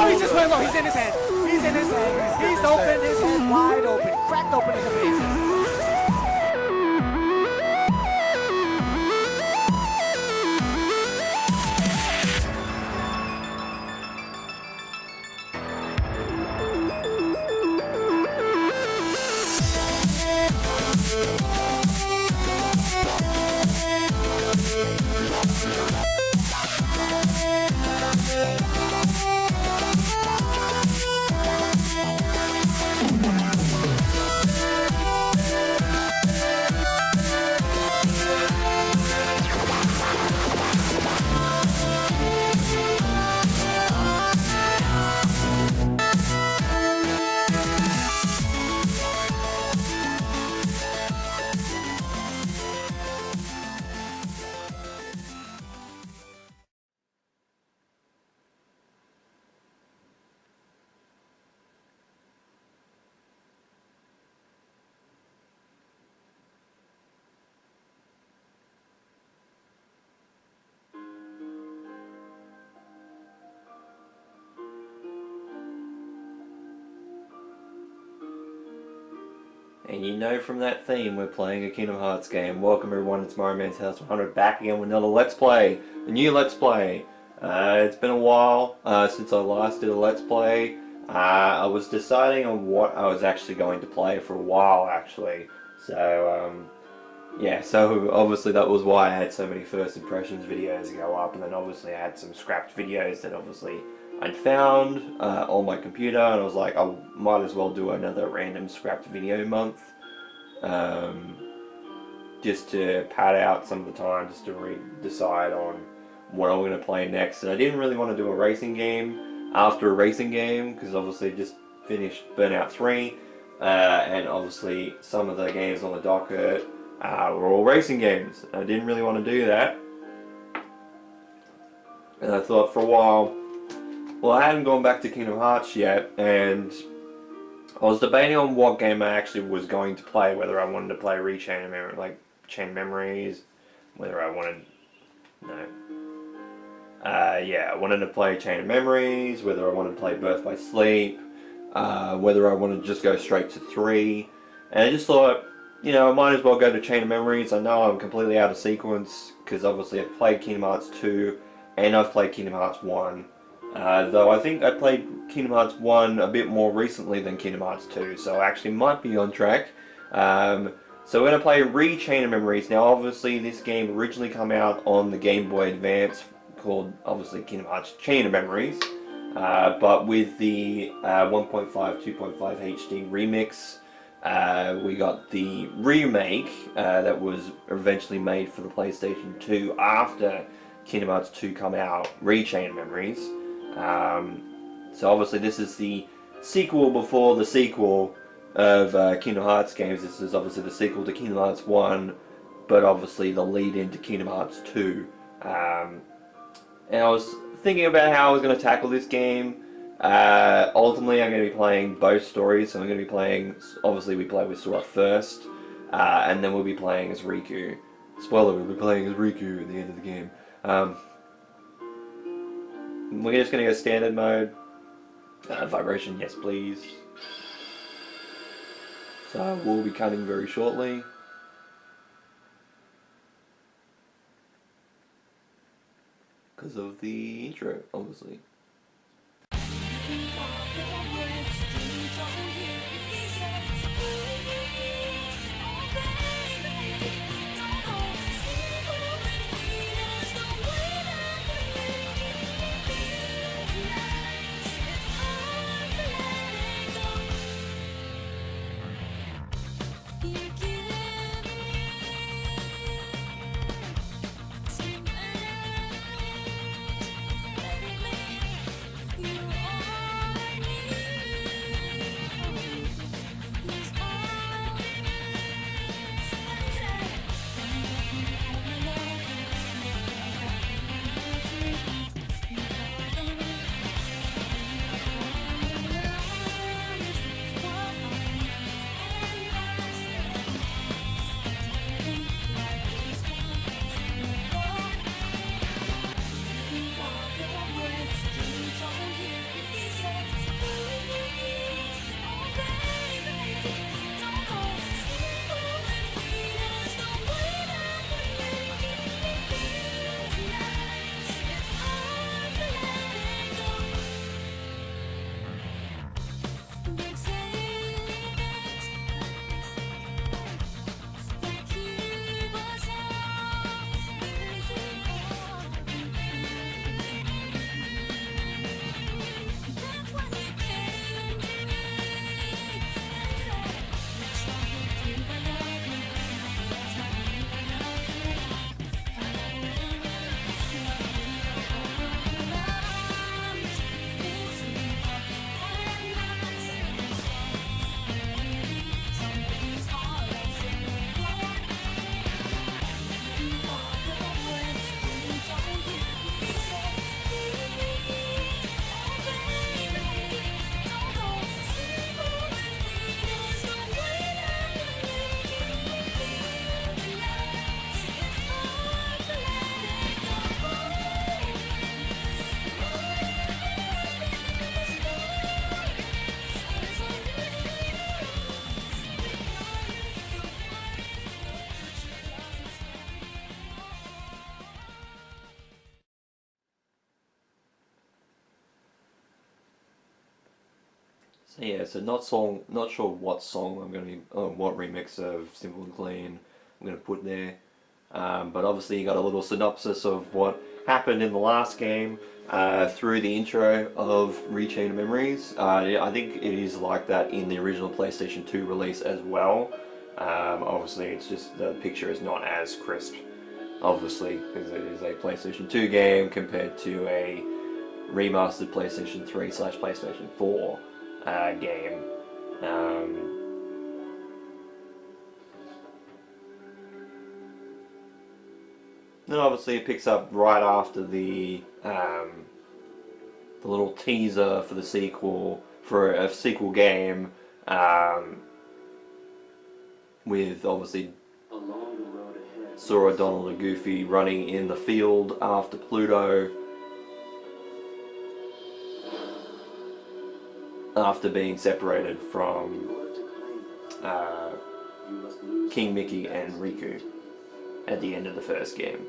he just went low. He's in his head. He's in his head. He's open, his head wide open. Cracked open in the base. And you know from that theme we're playing a Kingdom Hearts game. Welcome everyone, it's Mario Man's House 100 back again with another Let's Play. A new Let's Play. It's been a while since I last did a Let's Play. I was deciding on what I was actually going to play for a while actually. So, yeah, so obviously that was why I had so many first impressions videos go up, and then obviously I had some scrapped videos that obviously I'd found on my computer, and I was like, I might as well do another random scrapped video month, just to pad out some of the time, just to decide on what I'm going to play next. And I didn't really want to do a racing game after a racing game, because obviously I just finished Burnout 3, and obviously some of the games on the docket were all racing games. I didn't really want to do that, and I thought for a while, well, I hadn't gone back to Kingdom Hearts yet, and I was debating on what game I actually was going to play, whether I wanted to play Chain of Memories, whether I wanted, I wanted to play Chain of Memories, whether I wanted to play Birth by Sleep, whether I wanted to just go straight to 3, and I just thought, you know, I might as well go to Chain of Memories. I know I'm completely out of sequence, because obviously I've played Kingdom Hearts 2, and I've played Kingdom Hearts 1. Though I think I played Kingdom Hearts 1 a bit more recently than Kingdom Hearts 2, so I actually might be on track. So we're going to play Chain of Memories. Now obviously this game originally came out on the Game Boy Advance, called obviously Kingdom Hearts Chain of Memories, but with the 1.5, 2.5 HD remix, we got the remake that was eventually made for the PlayStation 2 after Kingdom Hearts 2 come out, Chain of Memories. So obviously this is the sequel before the sequel of Kingdom Hearts games. This is obviously the sequel to Kingdom Hearts 1, but obviously the lead into Kingdom Hearts 2. And I was thinking about how I was going to tackle this game. Ultimately I'm going to be playing both stories, so I'm going to be playing, obviously we play with Sora first, and then we'll be playing as Riku. Spoiler, we'll be playing as Riku at the end of the game. We're just going to go standard mode. Vibration, yes please. So we'll be cutting very shortly. Because of the intro, obviously. Yeah, so not sure what song I'm going to, what remix of Simple and Clean I'm going to put there. But obviously you got a little synopsis of what happened in the last game through the intro of Rechain of Memories. Yeah, I think it is like that in the original PlayStation 2 release as well. Obviously it's just the picture is not as crisp, obviously, because it is a PlayStation 2 game compared to a remastered PlayStation 3/PlayStation 4 game. Then obviously it picks up right after the little teaser for the sequel, for a sequel game, with obviously Sora, Donald, and Goofy running in the field after Pluto, after being separated from King Mickey and Riku at the end of the first game.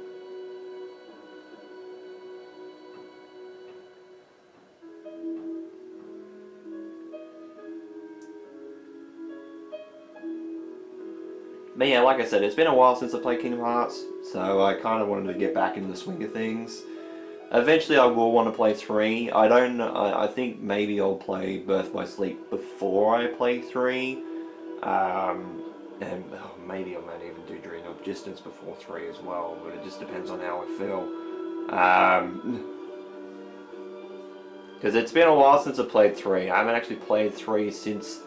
But yeah, like I said, it's been a while since I played Kingdom Hearts, so I kind of wanted to get back into the swing of things. Eventually I will want to play 3. I think maybe I'll play Birth by Sleep before I play 3. And maybe I might even do Dream of Distance before 3 as well, but it just depends on how I feel. Because it's been a while since I played 3. I haven't actually played 3 since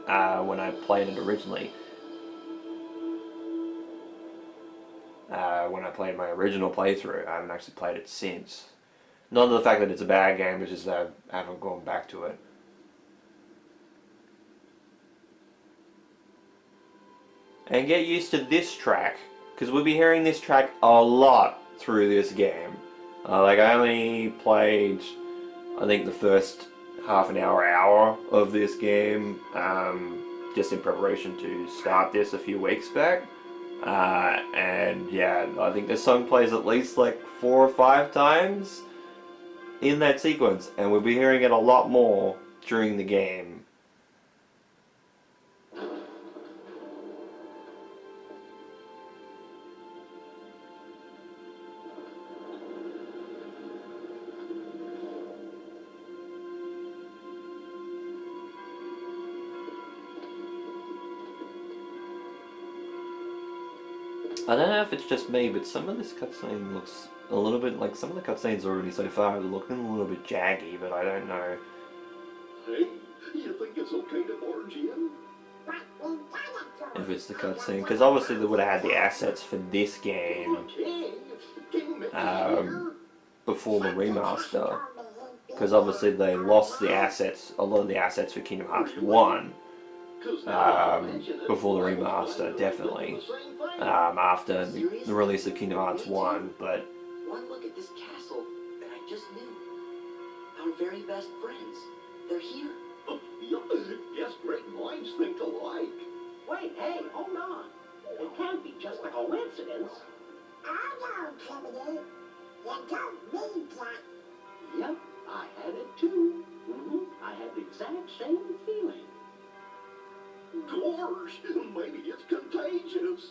when I played it originally. When I played my original playthrough, I haven't actually played it since. Not the fact that it's a bad game, it's just that I haven't gone back to it. And get used to this track, because we'll be hearing this track a lot through this game. Like I only played, I think, the first half an hour of this game, just in preparation to start this a few weeks back. And yeah, I think this song plays at least like 4 or 5 times in that sequence, and we'll be hearing it a lot more during the game. I don't know if it's just me, but some of this cutscene looks a little bit like some of the cutscenes already so far are looking a little bit jaggy, but I don't know. Hey, you think it's okay to barge in? If it's the cutscene, because obviously they would have had the assets for this game before the remaster, because obviously they lost the assets, a lot of the assets for Kingdom Hearts 1 before the remaster, definitely, after the release of Kingdom Hearts 1, but one look at this castle that I just knew. Our very best friends. They're here. Yes, great minds think alike. Wait, hey, hold on. It can't be just a coincidence. I know, Timothy. You don't need that. Yep, I had it too. I had the exact same feeling. Gosh, maybe it's contagious.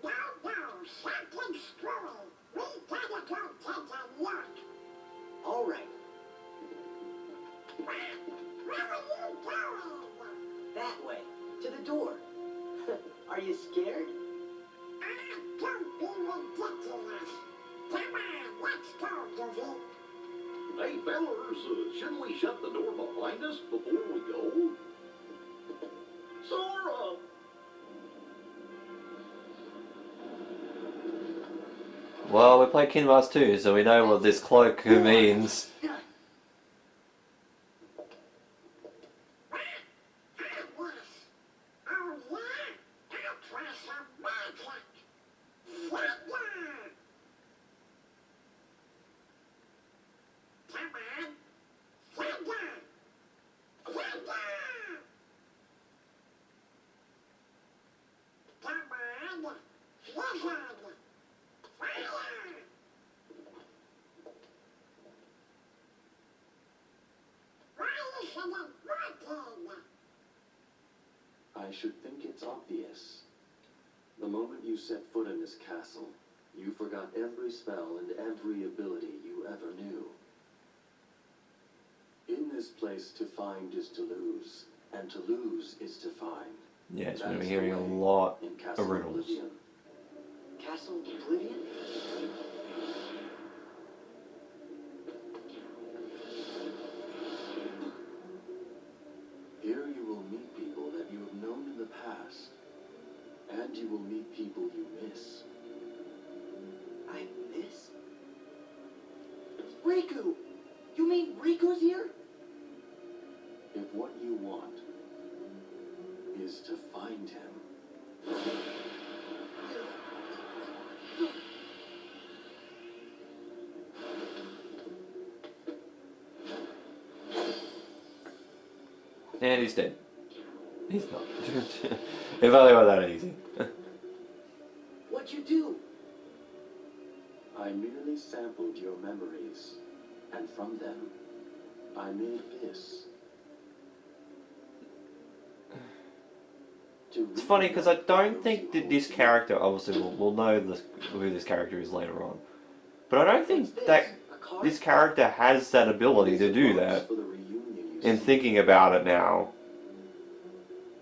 No, something's screwy. We gotta go take a look. All right, Where are you going? that way, to the door. Are you scared? Don't be ridiculous. Come on, let's go, Goofy. Hey, fellers, shouldn't we shut the door behind us before we go? Sora! well, we played Kingdom Hearts 2, so we know what this cloak means. I should think it's obvious. The moment you set foot in this castle, you forgot every spell and every ability you ever knew. In this place, to find is to lose, and to lose is to find. Yes, That we're going to is be the hearing a way lot in Castle of riddles. Oblivion. Castle Oblivion? Here you will meet people that you have known in the past, and you will meet people you miss. I miss? Riku! You mean Riku's here? If what you want is to find him, And he's dead. He's not. If only it were that easy. What'd you do? I merely sampled your memories, and from them, I made this. It's funny because I don't think that this character, obviously we'll know who this character is later on, but I don't think that A card? this character has that ability to do that. In thinking about it now.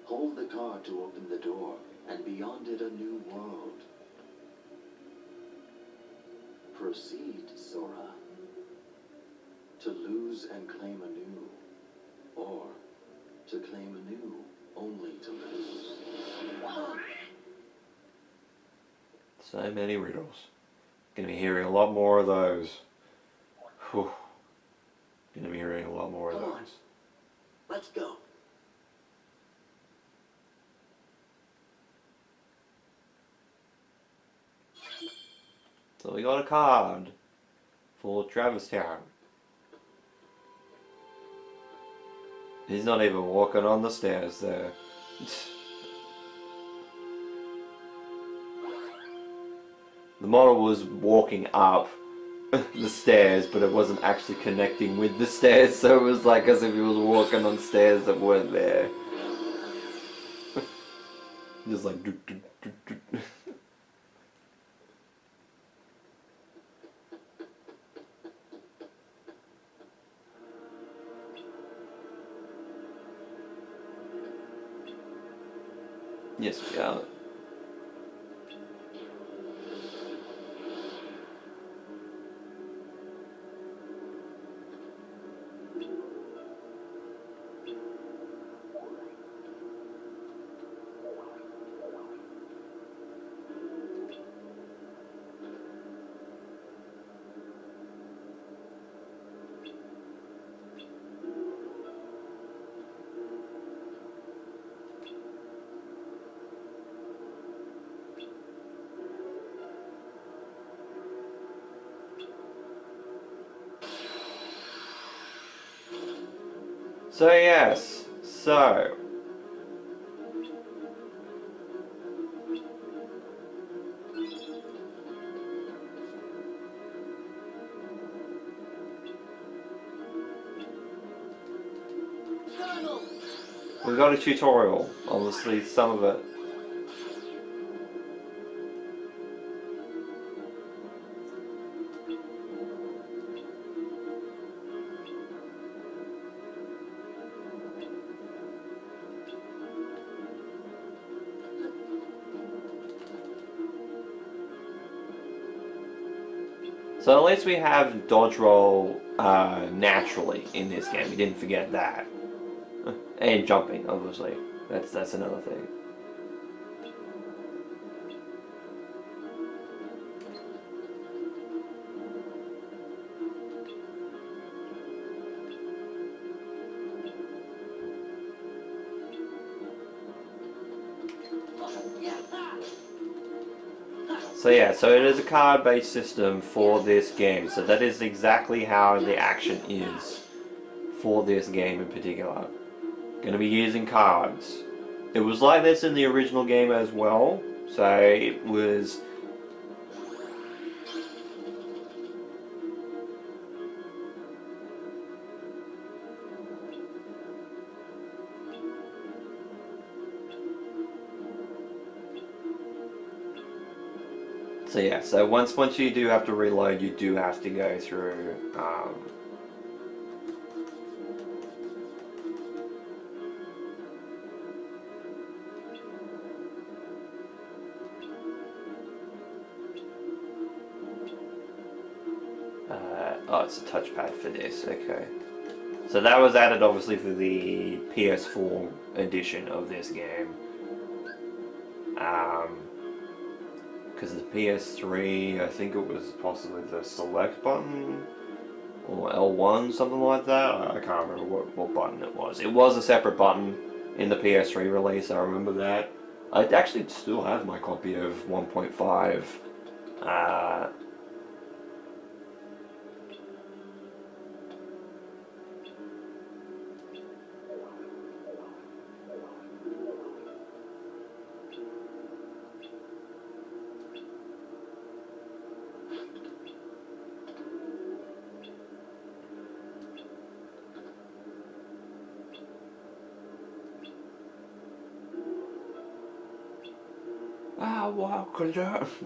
Hold the card to open the door, and beyond it a new world. Proceed, Sora. To lose and claim anew, or to claim anew only to lose. So many riddles. Gonna be hearing a lot more of those. Whew. Gonna be hearing a lot more of Come on. those. Let's go. So we got a card for Travis Town. He's not even walking on the stairs there. The model was walking up the stairs, but it wasn't actually connecting with the stairs, so it was like as if he was walking on stairs that weren't there. Just like doot, doot, doot, doot. Yes, we are. So yes, so we got a tutorial, obviously some of it. So at least we have dodge roll naturally in this game. We didn't forget that. And jumping, obviously. That's another thing. So yeah, so it is a card-based system for this game. So that is exactly how the action is for this game in particular. Gonna be using cards. It was like this in the original game as well. So it was... So yeah, so once you do have to reload, you do have to go through. Oh, it's a touchpad for this. Okay. So that was added obviously for the PS4 edition of this game. Because the PS3, I think it was possibly the select button or L1, something like that. I can't remember what button it was. It was a separate button in the PS3 release, I remember that. I actually still have my copy of 1.5.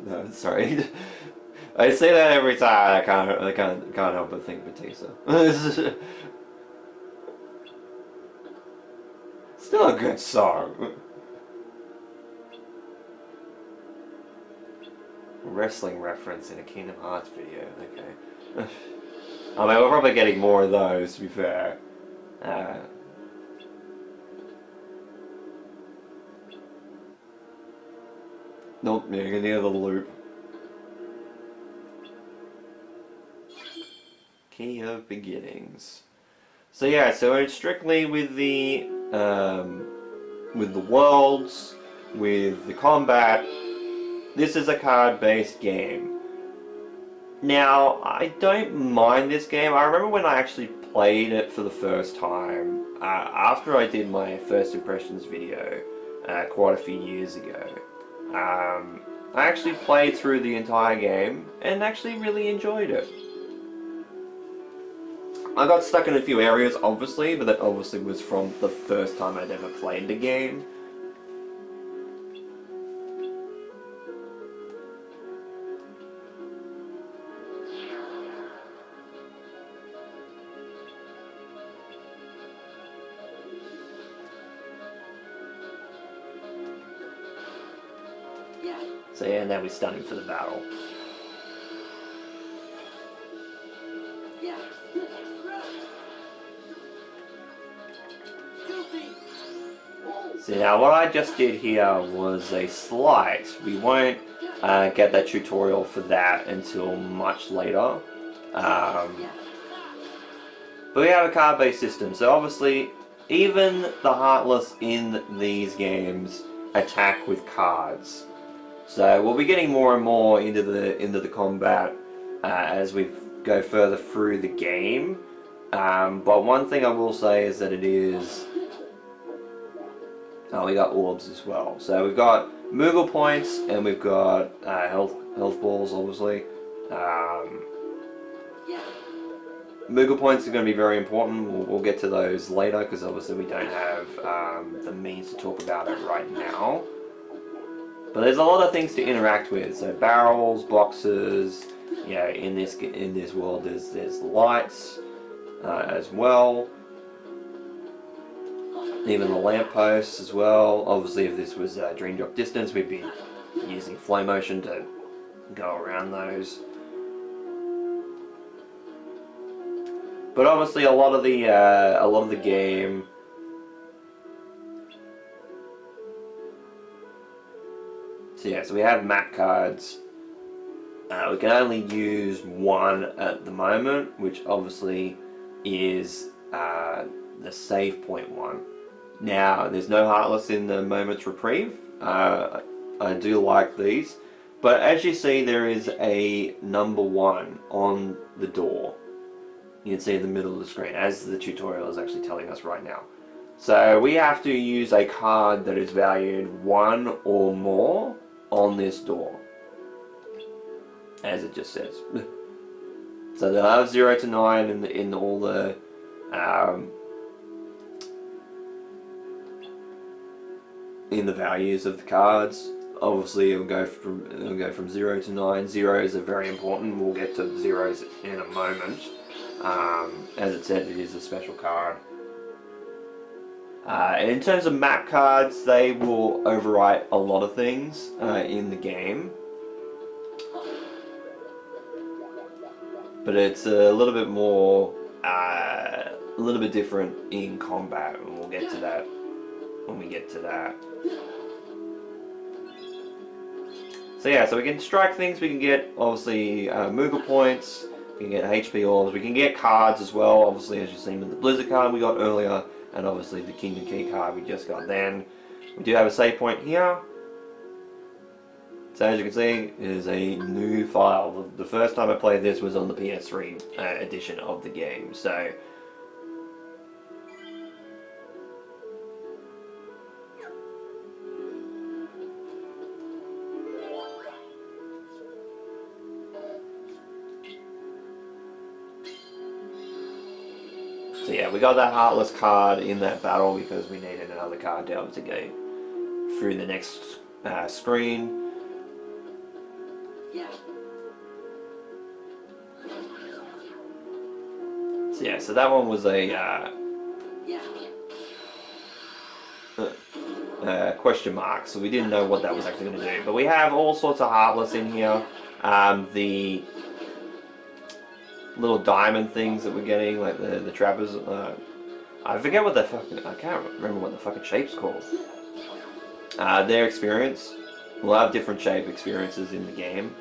No, sorry. I say that every time. I can't help but think Batista. Still a good song. Wrestling reference in a Kingdom Hearts video. Okay. I mean, we're probably getting more of those. To be fair. Nope, you're near the loop. Key of Beginnings. So yeah, so it's strictly with the worlds, with the combat. This is a card-based game. Now, I don't mind this game. I remember when I actually played it for the first time, after I did my first impressions video, quite a few years ago. I actually played through the entire game and actually really enjoyed it. I got stuck in a few areas, obviously, but that obviously was from the first time I'd ever played the game. So yeah, now we're stunning for the battle. So now what I just did here was a slight. We won't get that tutorial for that until much later. But we have a card-based system, so obviously even the Heartless in these games attack with cards. So we'll be getting more and more into the combat as we go further through the game. But one thing I will say is that it is... Oh, we got orbs as well. So we've got Moogle points and we've got health balls, obviously. Moogle points are going to be very important. We'll get to those later because obviously we don't have the means to talk about it right now. But there's a lot of things to interact with. So barrels, boxes. Yeah, in this world there's lights as well. Even the lampposts as well. Obviously, if this was Dream Drop Distance, we'd be using flow motion to go around those. But obviously, a lot of the game. So yeah, so we have map cards. We can only use one at the moment, which obviously is the save point one. Now, there's no Heartless in the Moment's Reprieve. I do like these. But as you see, there is a number 1 on the door. You can see in the middle of the screen, as the tutorial is actually telling us right now. So we have to use a card that is valued 1 or more on this door. As it just says. So they'll have 0 to 9 in all the... in the values of the cards. obviously it'll go from 0 to 9. Zeros are very important. We'll get to zeros in a moment. As it said, it is a special card. And in terms of map cards, they will overwrite a lot of things in the game. But it's a little bit more, a little bit different in combat, and we'll get to that when we get to that. So yeah, so we can strike things, we can get, obviously, Moogle points, we can get HP orbs, we can get cards as well, obviously, as you've seen with the Blizzard card we got earlier, and obviously the Kingdom Key card we just got then. We do have a save point here. So as you can see, it is a new file. The first time I played this was on the PS3 edition of the game, so... So yeah, we got that Heartless card in that battle because we needed another card to be able to go through the next screen. So yeah, so that one was a question mark, so we didn't know what that was actually going to do. But we have all sorts of Heartless in here. The little diamond things that we're getting, like the trappers. I forget what the fucking, I can't remember what the fucking shape's called. Their experience. We'll have different shape experiences in the game.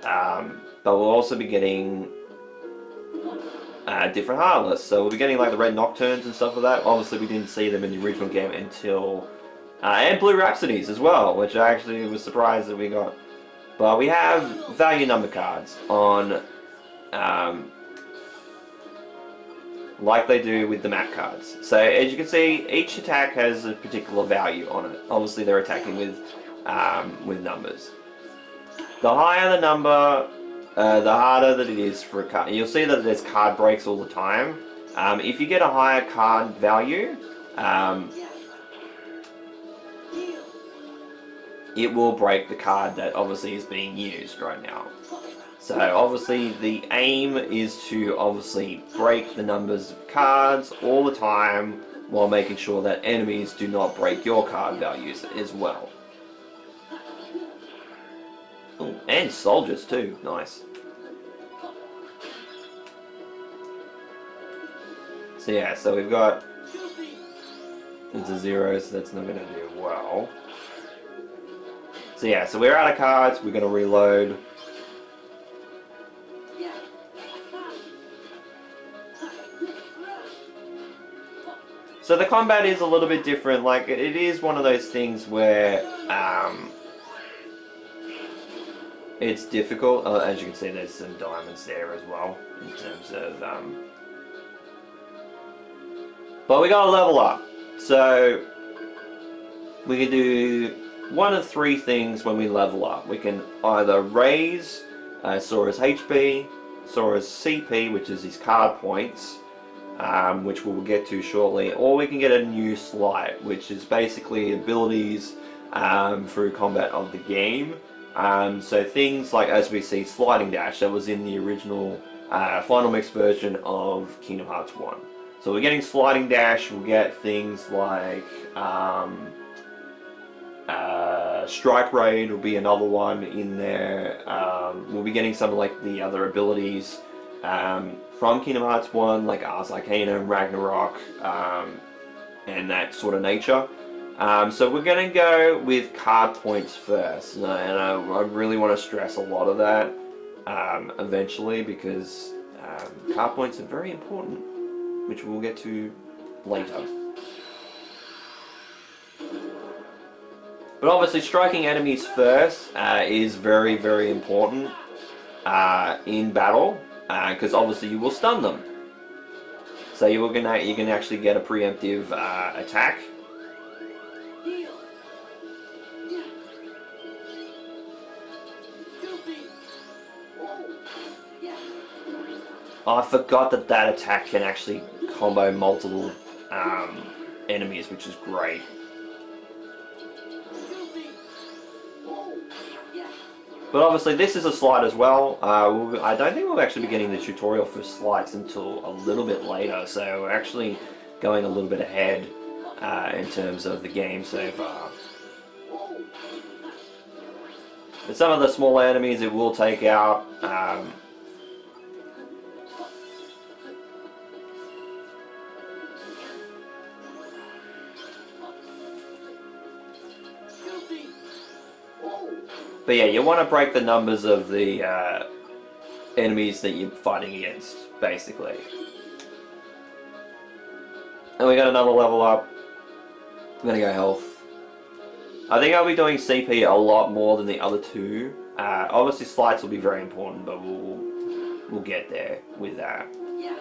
But we'll also be getting different Heartless. So we'll be getting like the red Nocturnes and stuff like that. Obviously we didn't see them in the original game until... and Blue Rhapsodies as well, which I actually was surprised that we got. But we have value number cards on... like they do with the map cards. So as you can see, each attack has a particular value on it. Obviously they're attacking with numbers. The higher the number, the harder that it is for a card. You'll see that there's card breaks all the time. If you get a higher card value, it will break the card that obviously is being used right now. So obviously the aim is to obviously break the numbers of cards all the time while making sure that enemies do not break your card values as well. Ooh, and soldiers too, nice. So yeah, so we've got, it's a 0, so that's not going to do well. So yeah, so we're out of cards, we're going to reload. So the combat is a little bit different, like it is one of those things where it's difficult. As you can see, there's some diamonds there as well in terms of but we gotta level up. So we can do one of 3 things when we level up. We can either raise Sora's HP, Sora's CP, which is his card points, which we'll get to shortly, or we can get a new slight, which is basically abilities through combat of the game. So things like, as we see, Sliding Dash, that was in the original Final Mix version of Kingdom Hearts 1. So we're getting Sliding Dash, we'll get things like Strike Raid will be another one in there. We'll be getting some of like the other abilities from Kingdom Hearts 1, like Ars Arcana, Ragnarok, and that sort of nature. So we're going to go with card points first, and I really want to stress a lot of that eventually, because card points are very important, which we'll get to later. But obviously striking enemies first is very, very important in battle, because obviously you will stun them. So you can actually get a preemptive attack. Oh, I forgot that attack can actually combo multiple enemies, which is great. But obviously this is a slide as well. I don't think we'll actually be getting the tutorial for slides until a little bit later, so we're actually going a little bit ahead in terms of the game so far. But some of the smaller enemies it will take out. But yeah, you want to break the numbers of the enemies that you're fighting against, basically. And we got another level up. I'm gonna go health. I think I'll be doing CP a lot more than the other two. Obviously, slides will be very important, but we'll get there with that. Yeah.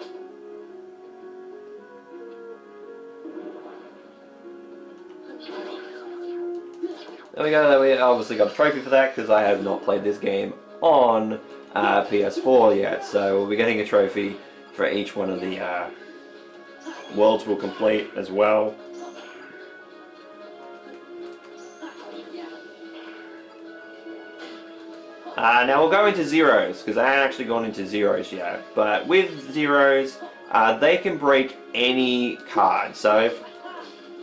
There we go. We obviously got a trophy for that because I have not played this game on PS4 yet. So we'll be getting a trophy for each one of the worlds we'll complete as well. Now we'll go into zeros because I haven't actually gone into zeros yet. But with zeros, they can break any card. So if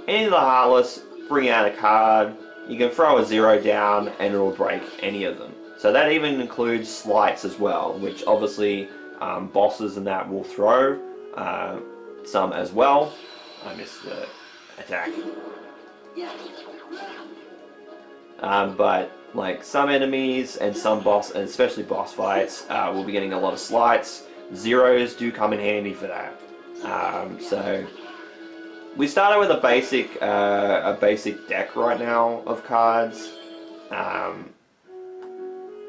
any of the Heartless bring out a card, you can throw a zero down and it'll break any of them. So that even includes slights as well, which obviously bosses and that will throw some as well. I missed the attack. But like some enemies and some boss, and especially boss fights, will be getting a lot of slights. Zeros do come in handy for that. So we started with a basic deck right now of cards.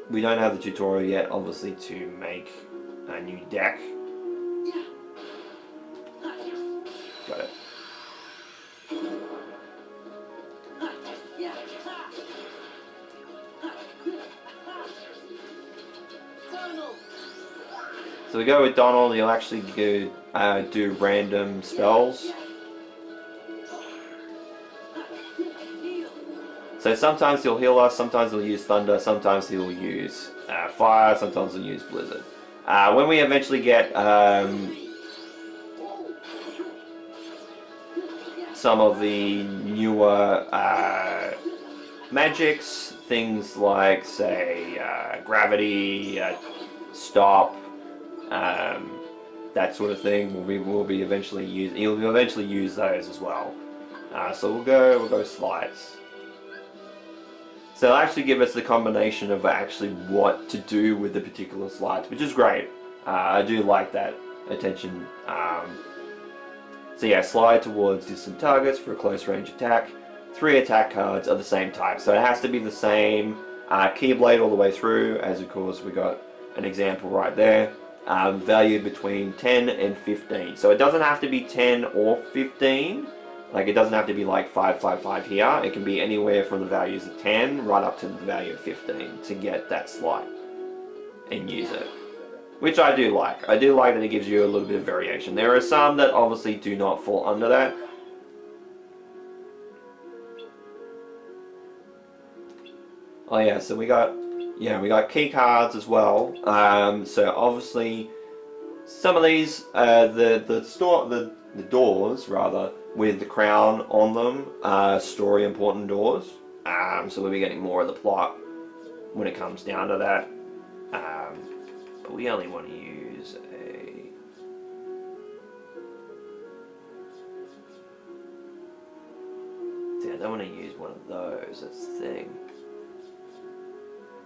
We don't have the tutorial yet, obviously, to make a new deck. Got it. So we go with Donald, he'll actually do random spells. So sometimes he'll heal us, sometimes he'll use Thunder, sometimes he'll use Fire, sometimes he'll use Blizzard. When we eventually get some of the newer magics, things like, say, Gravity, Stop, that sort of thing, we'll be eventually use. He'll eventually use those as well. So we'll go slides. So it'll actually give us the combination of actually what to do with the particular slides, which is great. I do like that attention. So yeah, slide towards distant targets for a close range attack. 3 attack cards are the same type, so it has to be the same Keyblade all the way through, as of course we got an example right there. Valued between 10 and 15. So it doesn't have to be 10 or 15. Like, it doesn't have to be like 5, 5, 5 here. It can be anywhere from the values of 10 right up to the value of 15 to get that slide and use it. Which I do like. I do like that it gives you a little bit of variation. There are some that obviously do not fall under that. Oh yeah, so we got key cards as well. So obviously some of these, the doors rather, with the crown on them are story important doors. So we'll be getting more of the plot when it comes down to that. But we only want to use a... See, I don't want to use one of those, that's the thing.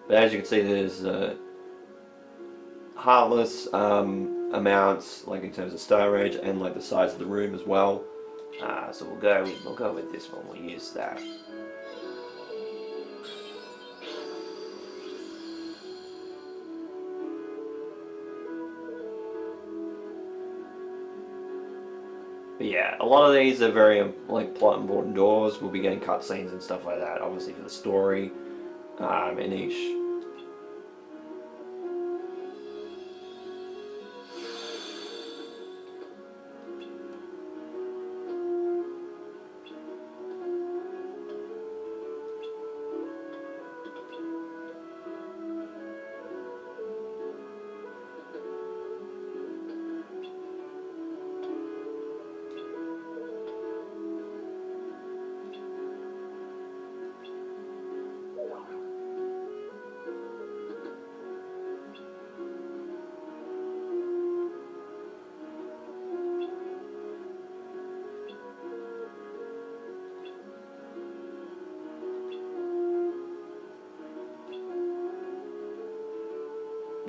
But as you can see, there's Heartless amounts, like in terms of star range, and like the size of the room as well. So we'll go with this one. We'll use that. But yeah, a lot of these are very like plot important doors. We'll be getting cutscenes and stuff like that, obviously for the story in each.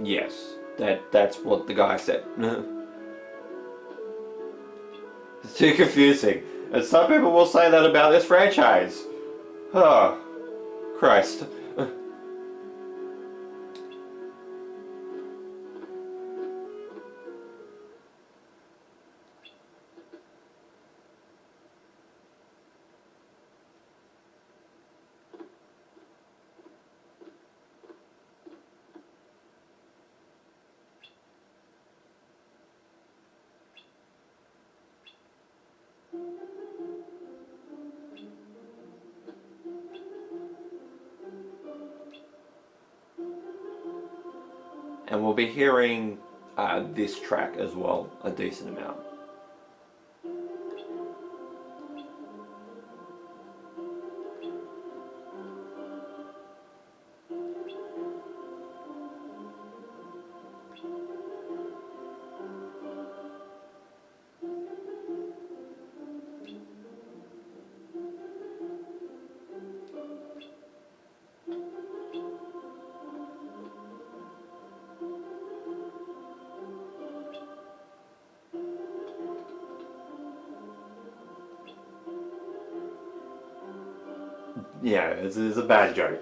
Yes, that's what the guy said. It's too confusing. And some people will say that about this franchise. Oh, Christ. And we'll be hearing this track as well, a decent amount. Yeah, it's a bad joke.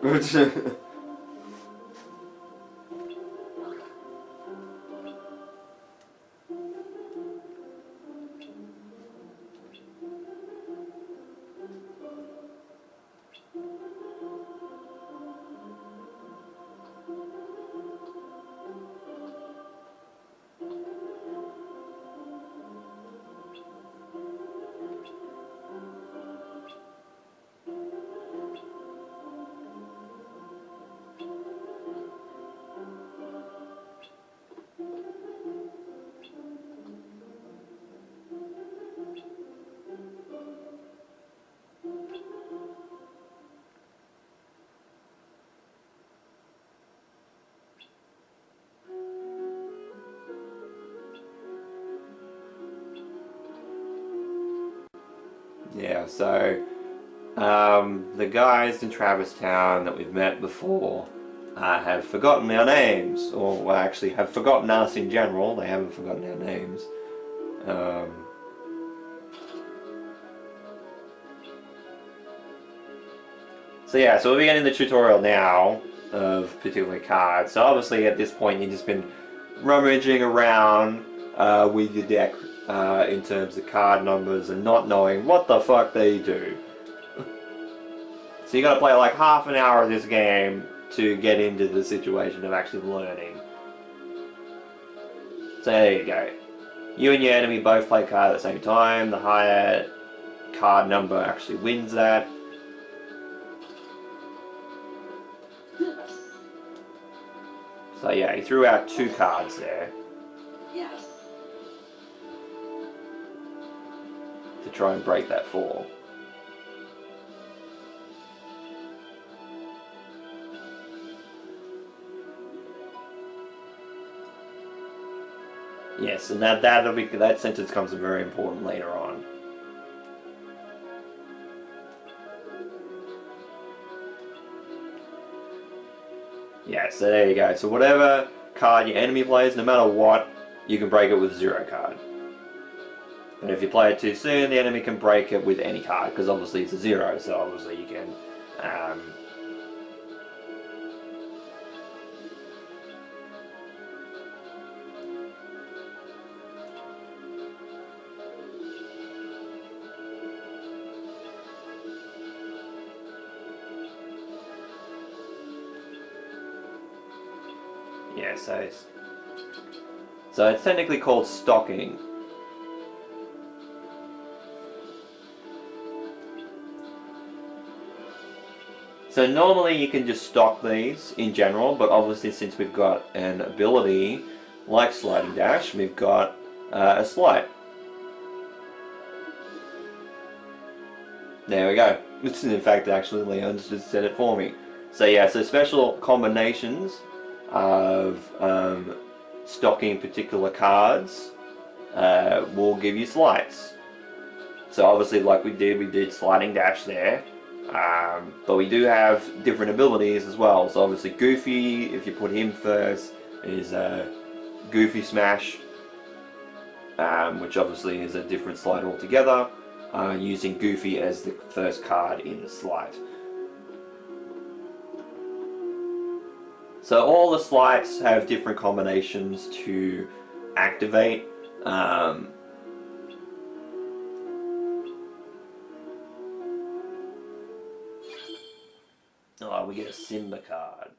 Yeah, so the guys in Travis Town that we've met before have forgotten our names, or well, actually have forgotten us in general. They haven't forgotten our names. So yeah, so we're beginning the tutorial now of particular cards. So obviously at this point you've just been rummaging around with your deck in terms of card numbers and not knowing what the fuck they do. So you gotta play like half an hour of this game to get into the situation of actually learning. So there you go. You and your enemy both play card at the same time. The higher card number actually wins that. So yeah, he threw out 2 cards there. Yes. To try and break that 4. Yes, and that sentence comes very important later on. Yeah, so there you go. So whatever card your enemy plays, no matter what, you can break it with 0 card. But if you play it too soon, the enemy can break it with any card, because obviously it's a 0, so obviously you can... yeah, so it's technically called stocking. So normally you can just stock these in general, but obviously since we've got an ability like sliding dash, we've got a slide. There we go. In fact, actually Leon's just said it for me. So yeah, so special combinations of stocking particular cards will give you slides. So obviously like we did sliding dash there. But we do have different abilities as well. So obviously Goofy, if you put him first, is Goofy Smash, which obviously is a different slide altogether, using Goofy as the first card in the slide. So all the slides have different combinations to activate. Oh, we get a Simba card.